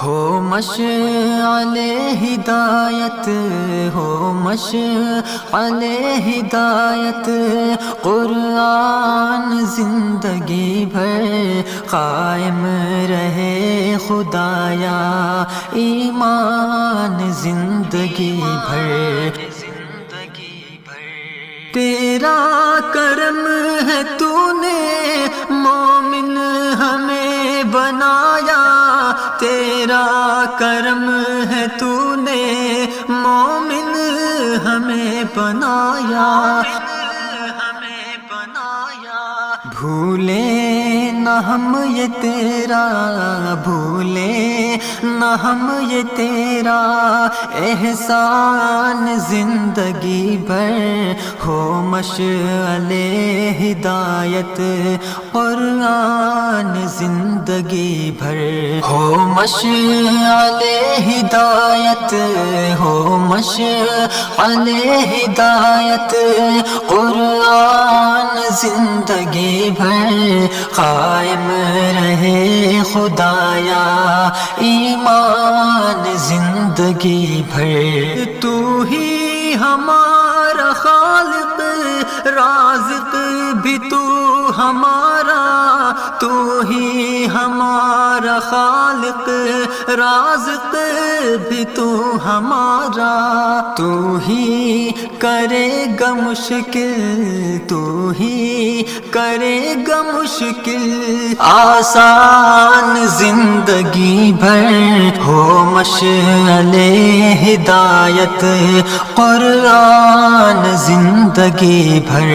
ہو مشعل ہدایت، ہو مشعل ہدایت، قرآن زندگی بھر قائم رہے خدایا، ایمان زندگی بھر، تیرا کرم ہے تو نے مومن ہمیں بنایا، تیرا کرم ہے تو نے مومن ہمیں بنایا، بھولے نہ ہم یہ تیرا، بھولے نہ ہم یہ تیرا احسان زندگی بھر، ہو مشعل ہدایت قرآن زندگی بھر، ہو مشعل ہدایت، ہو مشعل ہدایت، قرآن زندگی بھر قائم رہے خدایا، ایمان زندگی بھر، تو ہی ہمارا خالق رازق بھی تو ہمارا، تو ہی ہمارا خالق رازق بھی تو ہمارا، تو ہی کرے گا مشکل، تو ہی کرے گا مشکل آسان زندگی بھر، ہو مشعل ہدایت قرآن زندگی بھر،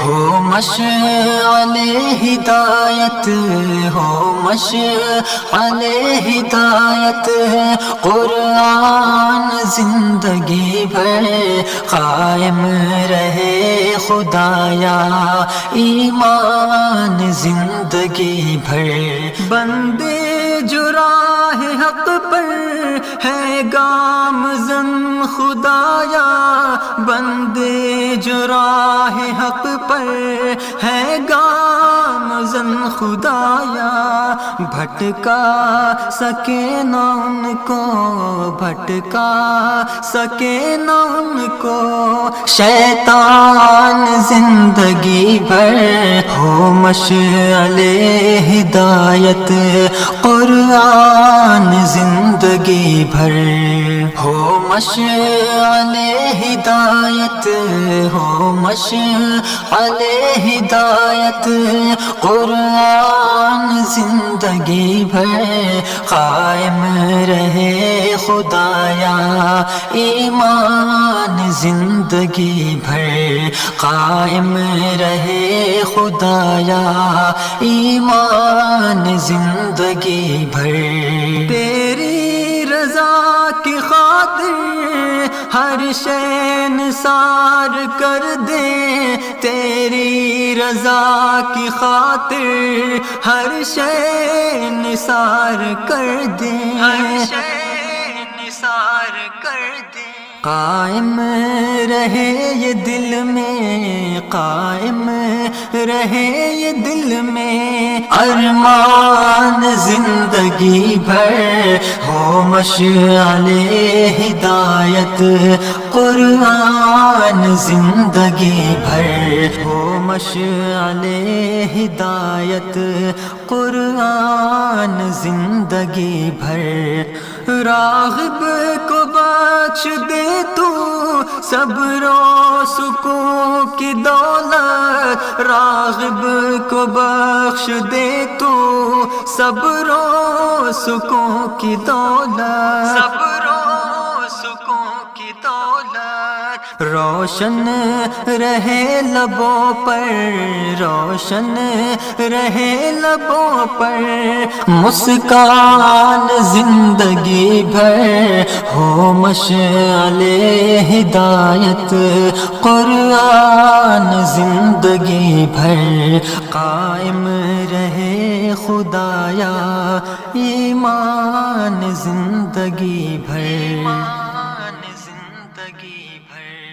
ہو مشعل ہدایت، ہو مشعل ہدایت، قرآن زندگی بھر قائم رہے خدایا، ایمان زندگی بھر، بندے جو راہ حق پر ہے گامزن خدایا، بندے جو راہ حق پر ہے گامزن خدایا، بھٹکا سکے نہ ان کو، بھٹکا سکے نہ ان کو شیطان زندگی بھر، ہو مشعل ہدایت قرآن زندگی بھر، ہو مشعل ہدایت، ہو مشعل ہدایت، قرآن زندگی بھر قائم رہے خدایا، ایمان زندگی بھر قائم رہے خدایا، ایمان زندگی بھر، تیری رضا کی خاطر ہر شے نثار کر دیں، تیری رضا کی خاطر ہر شے نثار کر دیں، ہر شے نثار کر دیں، قائم رہے یہ دل میں، قائم رہے یہ دل میں ارمان زندگی بھر، ہو مشعل ہدایت قرآن زندگی بھر، ہو مشعل ہدایت قرآن زندگی بھر، راغب کو بخش دے تو صبر و سکون کی دولت، راغب کو بخش دے تو صبر و سکون کی دولت، صبر و سکون کی دولت، روشن رہے لبوں پر، روشن رہے لبوں پر مسکان زندگی بھر، ہو مشعل ہدایت قرآن زندگی بھر قائم رہے خدایا، ایمان زندگی بھر، ایمان زندگی بھر۔